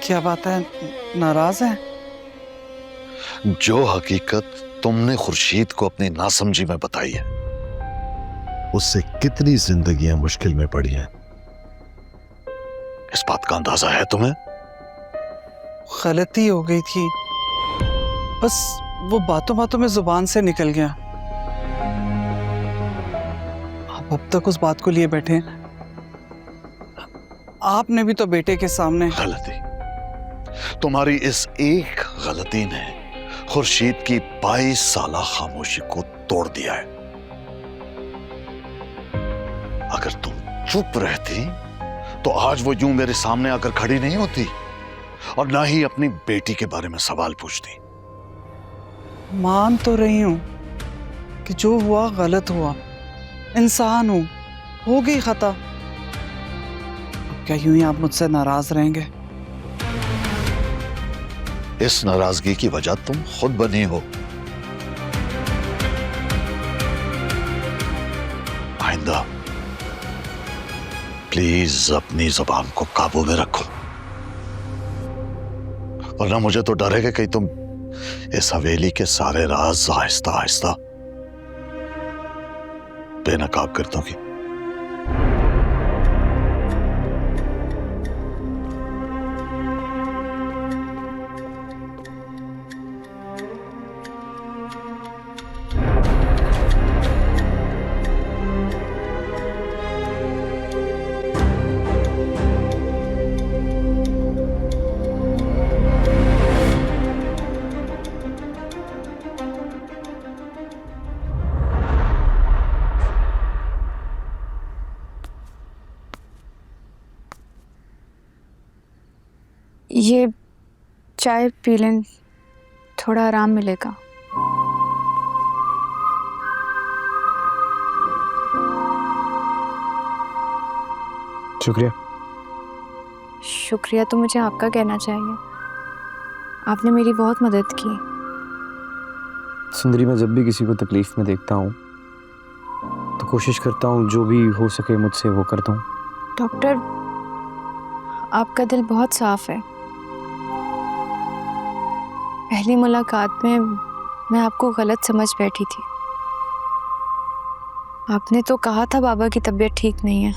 क्या बात है, नाराज है? जो हकीकत तुमने खुर्शीद को अपनी नासमझी में बताई है, उससे कितनी जिंदगियां मुश्किल में पड़ी हैं, इस बात का अंदाजा है तुम्हें? गलती हो गई थी, बस वो बातों बातों में जुबान से निकल गया। आप अब तक उस बात को लिए बैठे हैं। आपने भी तो बेटे के सामने। गलती? तुम्हारी इस एक गलती ने खुर्शीद की 22 साला खामोशी को तोड़ दिया है। अगर तुम चुप रहती तो आज वो यूं मेरे सामने आकर खड़ी नहीं होती और ना ही अपनी बेटी के बारे में सवाल पूछती। मान तो रही हूं कि जो हुआ गलत हुआ, इंसान हूं, हो गई खता। अब क्या यूं ही आप मुझसे नाराज रहेंगे? इस नाराजगी की वजह तुम खुद बनी हो। आइंदा प्लीज अपनी जुबान को काबू में रखो, वरना मुझे तो डर है कि कहीं तुम इस हवेली के सारे राज आहिस्ता आहिस्ता बेनकाब कर दोगी। ये चाय पी लें, थोड़ा आराम मिलेगा। शुक्रिया। शुक्रिया तो मुझे आपका कहना चाहिए, आपने मेरी बहुत मदद की। सुंदरी, मैं जब भी किसी को तकलीफ में देखता हूँ तो कोशिश करता हूँ जो भी हो सके मुझसे वो करता हूँ। डॉक्टर, आपका दिल बहुत साफ है। पहली मुलाकात में मैं आपको गलत समझ बैठी थी। आपने तो कहा था बाबा की तबीयत ठीक नहीं है।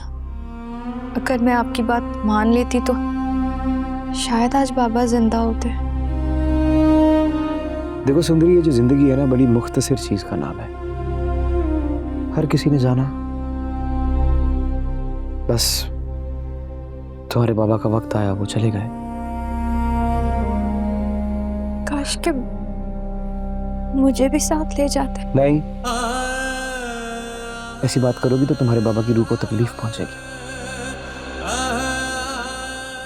अगर मैं आपकी बात मान लेती तो शायद आज बाबा जिंदा होते। देखो सुंदरी, ये जो जिंदगी है ना, बड़ी मुख्तसर चीज का नाम है। हर किसी ने जाना, बस तुम्हारे बाबा का वक्त आया, वो चले गए। काश के मुझे भी साथ ले जाते। नहीं, ऐसी बात करोगी तो तुम्हारे बाबा की रूह को तकलीफ पहुंचेगी।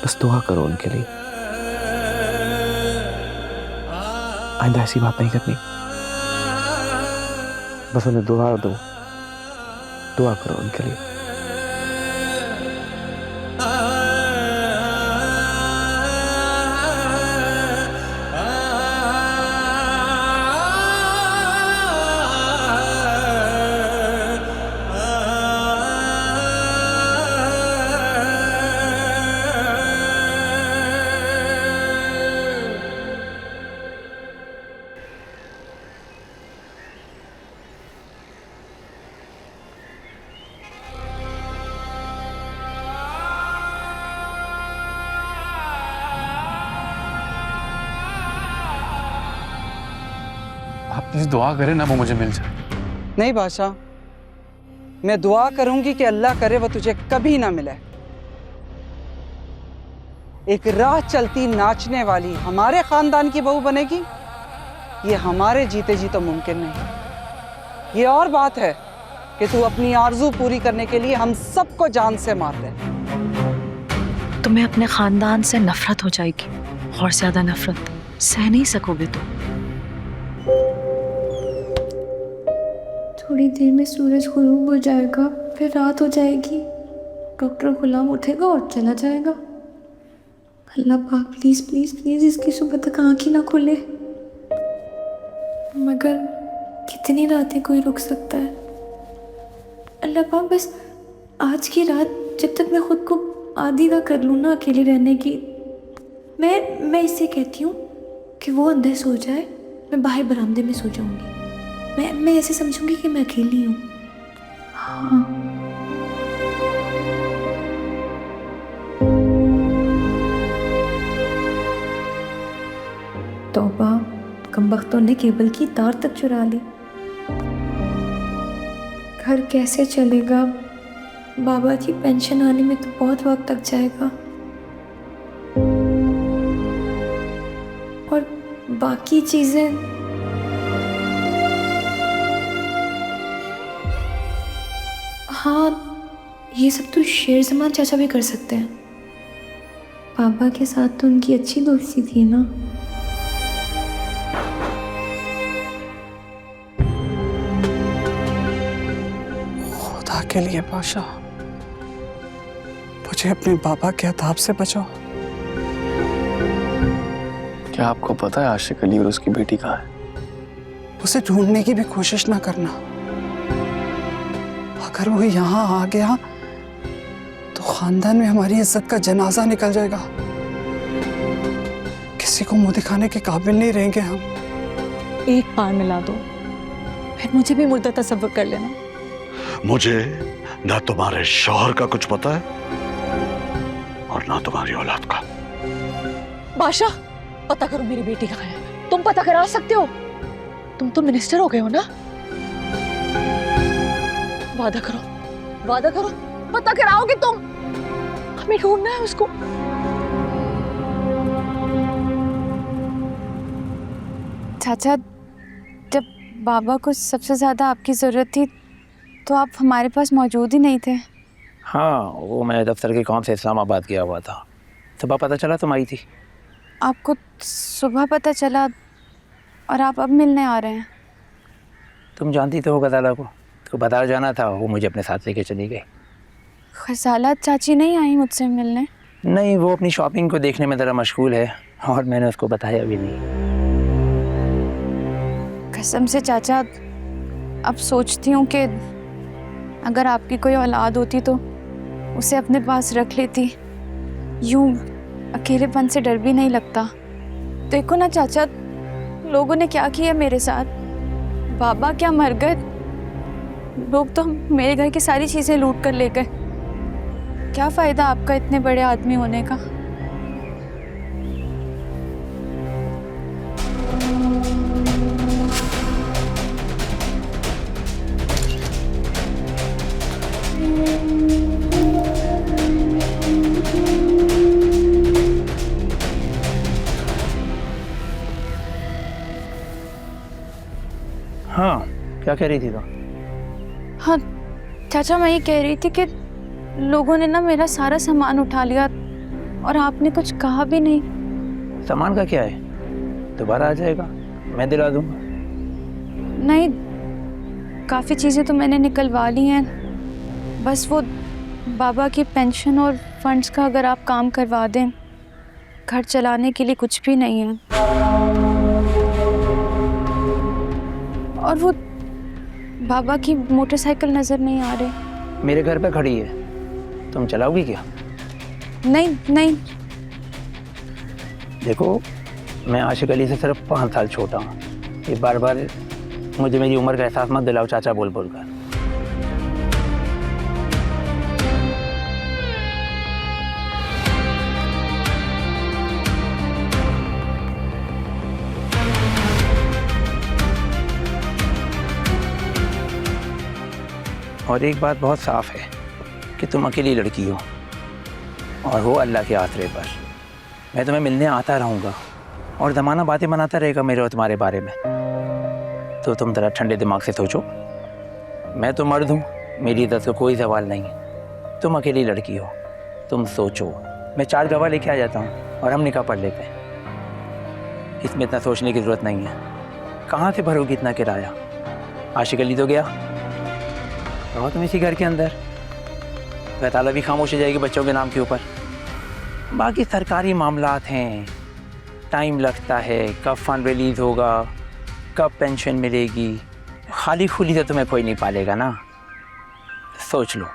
बस दुआ करो उनके लिए, आइंदा ऐसी बात नहीं करनी। बस उन्हें दुआ दो, दुआ करो उनके लिए। आप प्लीज दुआ करें ना वो मुझे मिल जाए। नहीं बादशाह, मैं दुआ करूंगी कि अल्लाह करे वो तुझे कभी ना मिले। एक राह चलती नाचने वाली हमारे खानदान की बहू बनेगी, ये हमारे जीते जी तो मुमकिन नहीं। ये और बात है कि तू अपनी आरजू पूरी करने के लिए हम सबको जान से मार दे। तुम्हें अपने खानदान से नफरत हो जाएगी, और ज्यादा नफरत सह नहीं सकोगे तुम। थोड़ी देर में सूरज गुरूब हो जाएगा, फिर रात हो जाएगी। डॉक्टर गुलाम उठेगा और चला जाएगा। अल्लाह पाक प्लीज़ प्लीज़ प्लीज़ इसकी सुबह तक आँख ही ना खुले। मगर कितनी रातें कोई रुक सकता है? अल्लाह पाक बस आज की रात जब तक मैं खुद को आदी ना कर लूँ ना अकेले रहने की, मैं इससे कहती हूँ कि वो अंदर सो जाए, मैं बाहर बरामदे में सो जाऊंगी। मैं ऐसे समझूंगी कि मैं अकेली हूँ। हाँ। तौबा, कमबख्तों ने केबल की तार तक चुरा ली। घर कैसे चलेगा? बाबा की पेंशन आने में तो बहुत वक्त लग जाएगा, और बाकी चीजें हाँ, ये सब तो शेर जमान चाचा भी कर सकते हैं। पापा के साथ तो उनकी अच्छी दोस्ती थी ना। खुदा के लिए पाशा, मुझे अपने पापा के अताब से बचाओ। क्या आपको पता है आशिक अली और उसकी बेटी कहाँ है? उसे ढूंढने की भी कोशिश ना करना। अगर वो यहाँ आ गया तो खानदान में हमारी इज्जत का जनाजा निकल जाएगा। किसी को मुंह दिखाने के काबिल नहीं रहेंगे हम। एक बार मिला दो, फिर मुझे भी मुर्दा तसव्वुर कर लेना। मुझे ना तुम्हारे शौहर का कुछ पता है और ना तुम्हारी औलाद का। बादशाह, पता करो मेरी बेटी कहाँ है। तुम पता करा सकते हो? तुम तो मिनिस्टर हो गए हो ना? वादा करो, वादा करो, पता कराओगे तुम। हमें ढूंढना है उसको। चाचा, जब बाबा को सबसे ज़्यादा आपकी ज़रूरत थी तो आप हमारे पास मौजूद ही नहीं थे। हाँ, वो मैं दफ्तर के काम से इस्लामाबाद गया हुआ था। सुबह पता चला तुम आई थी। आपको सुबह पता चला और आप अब मिलने आ रहे हैं? तुम जानती तो हो गजाला को, तो बाजार जाना था, वो मुझे अपने साथ लेके चली गई। खसाला चाची नहीं आई मुझसे मिलने? नहीं, वो अपनी शॉपिंग को देखने में ज़रा मशगूल है और मैंने उसको बताया भी नहीं। कसम से चाचा, अब सोचती हूँ कि अगर आपकी कोई औलाद होती तो उसे अपने पास रख लेती। यूं अकेलेपन से डर भी नहीं लगता। देखो ना चाचा, लोगों ने क्या किया मेरे साथ। बाबा क्या मर गए, लोग तो मेरे घर की सारी चीज़ें लूट कर ले गए। क्या फ़ायदा आपका इतने बड़े आदमी होने का। हाँ, क्या कह रही थी तुम? हाँ चाचा, मैं ये कह रही थी कि लोगों ने ना मेरा सारा सामान उठा लिया और आपने कुछ कहा भी नहीं। सामान का क्या है, दोबारा आ जाएगा, मैं दिला दूंगा। नहीं, काफ़ी चीज़ें तो मैंने निकलवा ली हैं। बस वो बाबा की पेंशन और फंड्स का अगर आप काम करवा दें, घर चलाने के लिए कुछ भी नहीं है। और वो बाबा की मोटरसाइकिल नज़र नहीं आ रही। मेरे घर पे खड़ी है, तुम चलाओगी क्या? नहीं नहीं। देखो, मैं आशिक अली से सिर्फ 5 साल छोटा हूँ। ये बार बार मुझे मेरी उम्र का एहसास मत दिलाओ चाचा बोल बोल कर। और एक बात बहुत साफ है कि तुम अकेली लड़की हो और हो अल्लाह के आसरे पर। मैं तुम्हें मिलने आता रहूँगा और ज़माना बातें बनाता रहेगा मेरे और तुम्हारे बारे में। तो तुम ज़रा ठंडे दिमाग से सोचो। मैं तो मर्द हूँ, मेरी इज्जत का कोई सवाल नहीं है। तुम अकेली लड़की हो, तुम सोचो। मैं 4 गवाह लेके आ जाता हूँ और हम निकाह पढ़ लेते हैं। इसमें इतना सोचने की ज़रूरत नहीं है। कहाँ से भरोगी इतना किराया? आशिक अली तो गया, रहो तुम इसी घर के अंदर। गताला भी खामोश हो जाएगी बच्चों के नाम के ऊपर। बाकी सरकारी मामलात हैं, टाइम लगता है, कब फंड रिलीज़ होगा, कब पेंशन मिलेगी। खाली खुली तो तुम्हें कोई नहीं पालेगा ना। सोच लो।